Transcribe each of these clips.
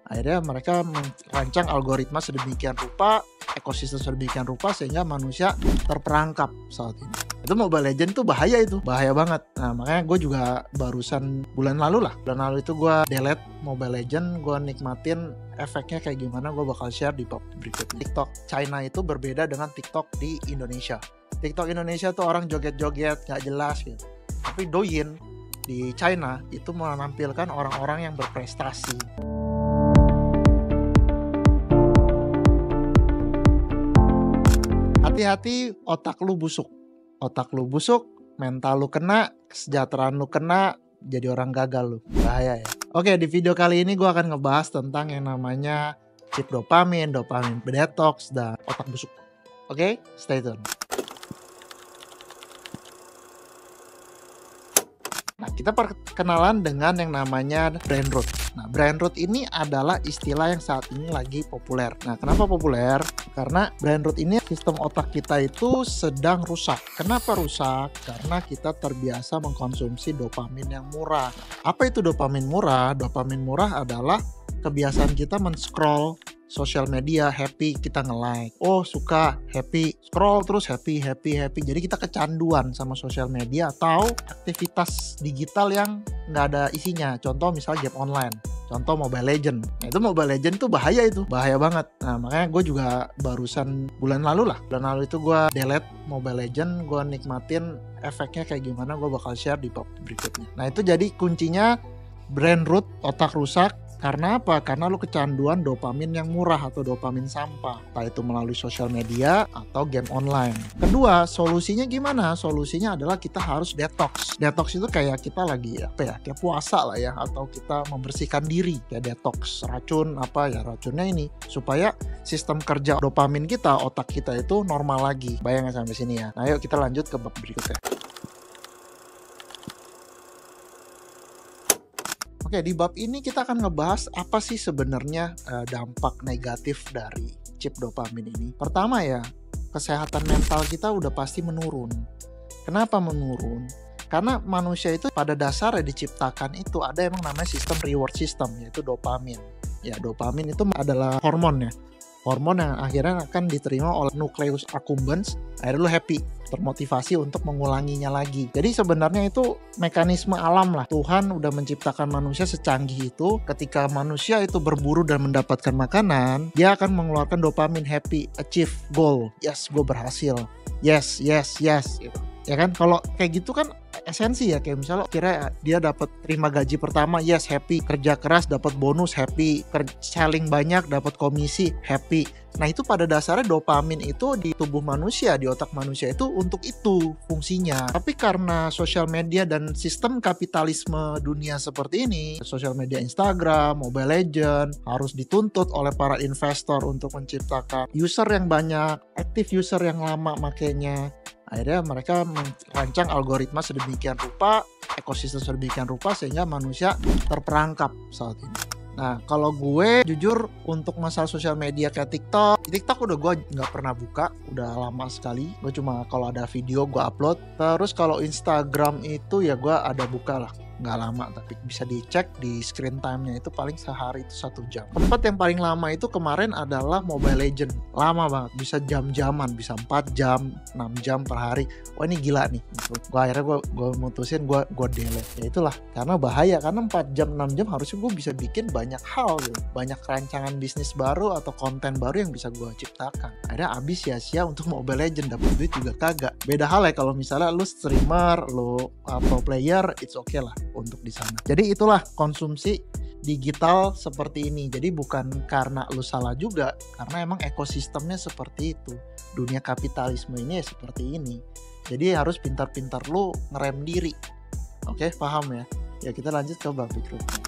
Akhirnya mereka merancang algoritma sedemikian rupa, ekosistem sedemikian rupa sehingga manusia terperangkap saat ini. Itu Mobile Legends tuh bahaya banget. Nah makanya gue juga barusan bulan lalu itu gue delete Mobile Legends, gue nikmatin efeknya kayak gimana, gue bakal share di berikutnya. TikTok China itu berbeda dengan TikTok di Indonesia. TikTok Indonesia tuh orang joget-joget gak jelas gitu. Tapi Douyin di China itu menampilkan orang-orang yang berprestasi. Hati-hati, otak lu busuk, mental lu kena, kesejahteraan lu kena, jadi orang gagal lu, bahaya ya. Oke, di video kali ini gue akan ngebahas tentang yang namanya chip dopamin detox, dan otak busuk. Oke, stay tune. Nah, kita perkenalan dengan yang namanya brain rot. Nah, brain rot ini adalah istilah yang saat ini lagi populer. Nah, kenapa populer? Karena brain rot ini sistem otak kita itu sedang rusak. Kenapa rusak? Karena kita terbiasa mengkonsumsi dopamin yang murah. Apa itu dopamin murah? Dopamin murah adalah kebiasaan kita men-scroll sosial media, happy, kita nge-like. Oh, suka, happy, scroll terus happy. Jadi kita kecanduan sama sosial media atau aktivitas digital yang nggak ada isinya. Contoh misalnya game online. Contoh Mobile Legends. Nah, itu Mobile Legends tuh bahaya banget. Nah, makanya gue juga barusan bulan lalu itu gue delete Mobile Legends, gue nikmatin efeknya kayak gimana, gue bakal share di berikutnya. Nah, itu jadi kuncinya brain rot, otak rusak. Karena apa? Karena lu kecanduan dopamin yang murah atau dopamin sampah. Entah itu melalui sosial media atau game online. Kedua, solusinya gimana? Solusinya adalah kita harus detox. Detox itu kayak kita lagi kayak puasa lah ya. Atau kita membersihkan diri. Kayak detox racun racunnya ini. Supaya sistem kerja dopamin kita, otak kita itu normal lagi. Bayangin sampai sini ya. Nah, yuk kita lanjut ke bab berikutnya. Oke, di bab ini kita akan ngebahas apa sih sebenarnya dampak negatif dari chip dopamin ini. Pertama ya, kesehatan mental kita udah pasti menurun. Kenapa menurun? Karena manusia itu pada dasarnya diciptakan itu ada yang namanya sistem reward system, yaitu dopamin. Ya, dopamin itu adalah hormon ya. Hormon yang akhirnya akan diterima oleh nucleus accumbens, akhirnya lu happy, termotivasi untuk mengulanginya lagi. Jadi sebenarnya itu mekanisme alam lah. Tuhan udah menciptakan manusia secanggih itu. Ketika manusia itu berburu dan mendapatkan makanan, dia akan mengeluarkan dopamin, happy, achieve, goal. Yes, gue berhasil. Yes. Gitu. Ya kan, kalau kayak gitu kan esensi ya, kayak misalnya kira dia dapat terima gaji pertama, yes, happy, kerja keras dapat bonus, happy, selling banyak dapat komisi, happy. Nah, itu pada dasarnya dopamin itu di tubuh manusia, di otak manusia itu untuk itu fungsinya. Tapi karena sosial media dan sistem kapitalisme dunia seperti ini, sosial media Instagram, Mobile Legends harus dituntut oleh para investor untuk menciptakan user yang banyak, active user yang lama makanya. Akhirnya mereka merancang algoritma sedemikian rupa, ekosistem sedemikian rupa sehingga manusia terperangkap saat ini. Nah, kalau gue jujur untuk masalah sosial media kayak TikTok udah gue nggak pernah buka, udah lama sekali. Gue cuma kalau ada video gue upload. Terus kalau Instagram itu ya gue ada buka lah. Nggak lama, tapi bisa dicek di screen time-nya itu paling sehari itu 1 jam. Tempat yang paling lama itu kemarin adalah Mobile Legends. Lama banget, bisa jam-jaman, bisa 4 jam, 6 jam per hari. Wah, ini gila nih. Akhirnya gue mutusin gue delete. Ya itulah, karena bahaya, karena 4 jam, 6 jam harusnya gue bisa bikin banyak hal gitu. Banyak rancangan bisnis baru atau konten baru yang bisa gue ciptakan. Akhirnya habis sia-sia untuk Mobile Legends, dapet duit juga kagak. Beda hal ya kalau misalnya lu streamer, lu pro player, it's okay lah untuk di sana. Jadi itulah konsumsi digital seperti ini. Jadi bukan karena lu salah juga, karena emang ekosistemnya seperti itu. Dunia kapitalisme ini ya seperti ini. Jadi harus pintar-pintar lu ngerem diri. Oke, paham ya? Ya kita lanjut ke bab berikutnya.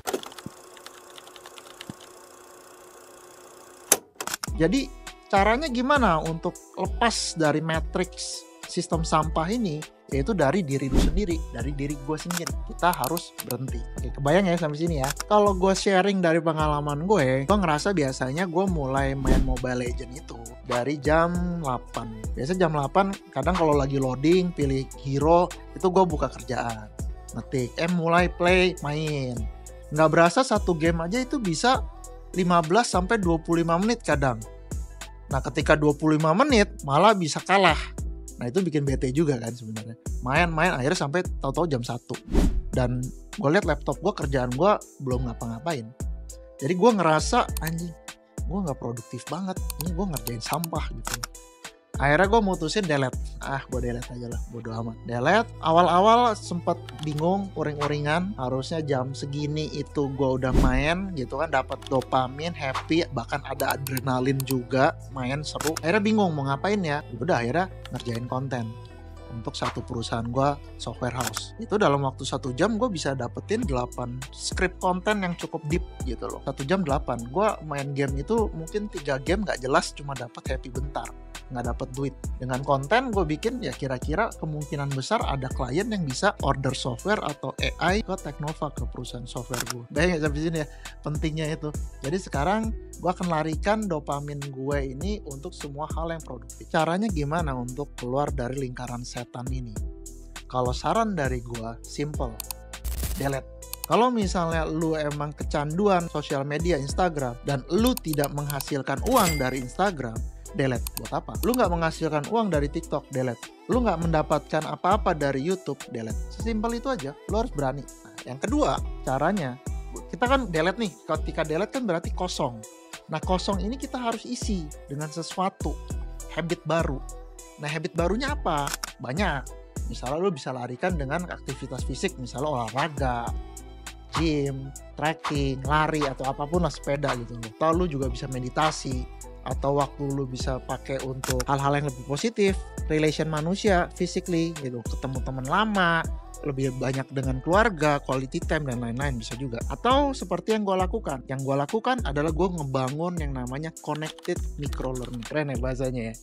Jadi caranya gimana untuk lepas dari matriks sistem sampah ini? Yaitu dari diri lu sendiri, dari diri gue sendiri. Kita harus berhenti. Oke, kebayang ya sampai sini ya. Kalau gue sharing dari pengalaman gue ngerasa biasanya gue mulai main Mobile Legends itu dari jam 8. Biasa jam 8, kadang kalau lagi loading, pilih hero, itu gue buka kerjaan. Ngetik, mulai play, main. Nggak berasa satu game aja itu bisa 15 sampai 25 menit kadang. Nah, ketika 25 menit malah bisa kalah. Nah, itu bikin bete juga kan sebenarnya. Main akhirnya sampai tahu-tahu jam 1. Dan gue liat laptop gue, kerjaan gue belum ngapa-ngapain. Jadi gue ngerasa anjing, gue gak produktif banget. Ini gue ngerjain sampah gitu. Akhirnya gue mutusin delete. Gue delete aja lah, bodo amat. Delete. Awal-awal sempet bingung, uring-uringan. Harusnya jam segini itu gue udah main gitu kan, dapat dopamin, happy, bahkan ada adrenalin juga, main seru. Akhirnya bingung mau ngapain ya. Udah akhirnya ngerjain konten untuk satu perusahaan gue, software house. Itu dalam waktu 1 jam gue bisa dapetin 8 script konten yang cukup deep gitu loh. 1 jam 8. Gue main game itu mungkin 3 game gak jelas, cuma dapet happy bentar, nggak dapat duit. Dengan konten gue bikin ya kira-kira kemungkinan besar ada klien yang bisa order software atau AI ke Teknova, ke perusahaan software gue. Bayangin sampai sini ya, pentingnya itu. Jadi sekarang gue akan larikan dopamin gue ini untuk semua hal yang produktif. Caranya gimana untuk keluar dari lingkaran setan ini? Kalau saran dari gue, simple, delete. Kalau misalnya lu emang kecanduan sosial media Instagram dan lu tidak menghasilkan uang dari Instagram, delete. Buat apa? Lu nggak menghasilkan uang dari TikTok, delete. Lu nggak mendapatkan apa-apa dari YouTube, delete. Sesimpel itu aja. Lu harus berani. Nah, yang kedua, caranya, kita kan delete nih. Ketika delete kan berarti kosong. Nah, kosong ini kita harus isi dengan sesuatu, habit baru. Nah, habit barunya apa? Banyak. Misalnya lu bisa larikan dengan aktivitas fisik, misalnya olahraga, gym, trekking, lari, atau apapun lah, sepeda gitu. Atau lu juga bisa meditasi, atau waktu lu bisa pakai untuk hal-hal yang lebih positif, relation manusia, physically gitu, ketemu teman lama, lebih banyak dengan keluarga, quality time, dan lain-lain bisa juga. Atau seperti yang gue lakukan. Yang gue lakukan adalah gue ngebangun yang namanya connected micro learning. Keren ya bahasanya ya.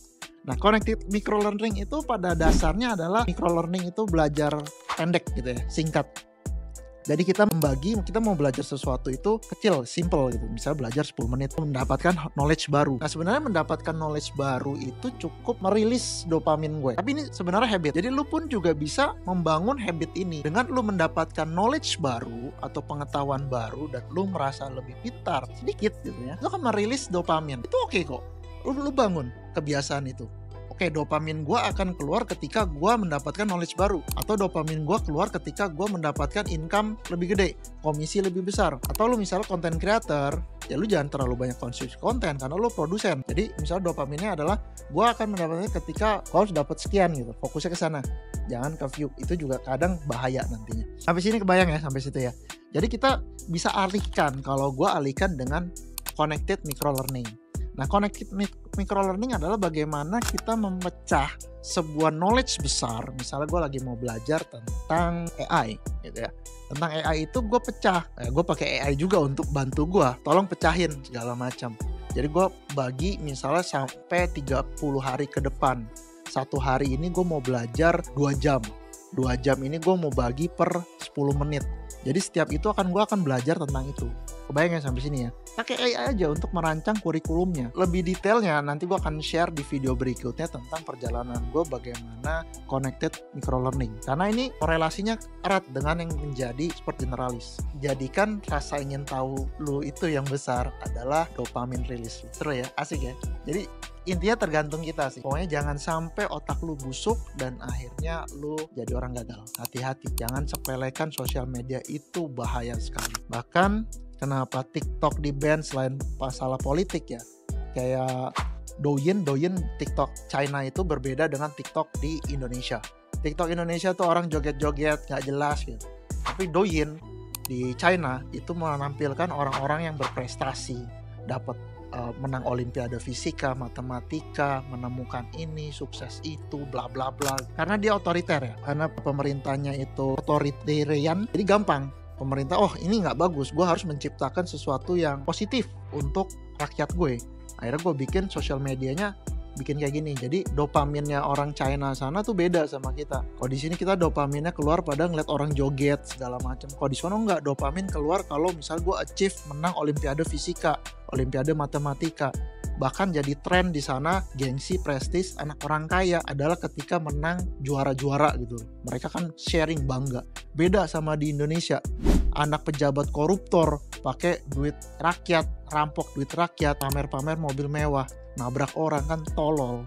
Nah, connected micro learning itu pada dasarnya adalah micro learning itu belajar pendek gitu ya, singkat. Jadi kita mau belajar sesuatu itu kecil, simple gitu. Misalnya belajar 10 menit mendapatkan knowledge baru. Nah, sebenarnya mendapatkan knowledge baru itu cukup merilis dopamin gue. Tapi ini sebenarnya habit. Jadi lu pun juga bisa membangun habit ini. Dengan lu mendapatkan knowledge baru atau pengetahuan baru dan lu merasa lebih pintar sedikit gitu ya, lu akan merilis dopamin. Itu oke kok. Lu bangun kebiasaan itu. Oke, dopamin gue akan keluar ketika gue mendapatkan knowledge baru. Atau dopamin gue keluar ketika gue mendapatkan income lebih gede, komisi lebih besar. Atau lu misalnya content creator, ya lu jangan terlalu banyak konsumsi konten karena lu produsen. Jadi misalnya dopaminnya adalah gue akan mendapatkan ketika gue harus dapat sekian gitu. Fokusnya ke sana, jangan ke view. Itu juga kadang bahaya nantinya. Sampai sini kebayang ya, sampai situ ya. Jadi kita bisa alihkan, kalau gue alihkan dengan connected micro learning. Nah, connected micro learning adalah bagaimana kita memecah sebuah knowledge besar. Misalnya gue lagi mau belajar tentang AI gitu ya. Tentang AI itu gue pecah. Gue pakai AI juga untuk bantu gue. Tolong pecahin segala macam. Jadi gue bagi misalnya sampai 30 hari ke depan. 1 hari ini gue mau belajar 2 jam. 2 jam ini gue mau bagi per 10 menit. Jadi setiap itu gue akan belajar tentang itu. Kebayang ya sampai sini ya. Pakai AI aja untuk merancang kurikulumnya. Lebih detailnya nanti gue akan share di video berikutnya tentang perjalanan gue bagaimana connected micro learning. Karena ini korelasinya erat dengan yang menjadi sport generalis. Jadikan rasa ingin tahu lu itu yang besar adalah dopamin release. Seru ya, asik ya. Jadi intinya tergantung kita sih. Pokoknya jangan sampai otak lu busuk dan akhirnya lu jadi orang gagal. Hati-hati, jangan sepelekan sosial media, itu bahaya sekali. Bahkan kenapa TikTok di ban selain masalah politik ya, kayak Douyin TikTok China itu berbeda dengan TikTok di Indonesia. TikTok Indonesia tuh orang joget-joget gak jelas gitu. Tapi Douyin di China itu menampilkan orang-orang yang berprestasi, dapat menang olimpiade fisika, matematika, menemukan ini, sukses itu, bla bla bla. Karena dia otoriter ya, karena pemerintahnya itu otoritarian, jadi gampang. Pemerintah, oh ini nggak bagus, gue harus menciptakan sesuatu yang positif untuk rakyat gue. Akhirnya gue bikin sosial medianya bikin kayak gini. Jadi dopaminnya orang China sana tuh beda sama kita. Kalau di sini kita dopaminnya keluar pada ngeliat orang joget segala macam. Kalau di sana nggak, dopamin keluar kalau misal gue achieve menang olimpiade fisika, olimpiade matematika. Bahkan jadi tren di sana, gengsi, prestis anak orang kaya adalah ketika menang juara-juara gitu. Mereka kan sharing, bangga. Beda sama di Indonesia. Anak pejabat koruptor pakai duit rakyat rampok duit rakyat, pamer-pamer mobil mewah, nabrak orang, kan tolol.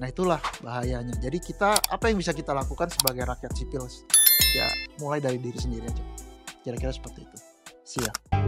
Nah itulah bahayanya. Jadi kita, apa yang bisa kita lakukan sebagai rakyat sipil? Ya mulai dari diri sendiri aja. Kira-kira seperti itu. See ya.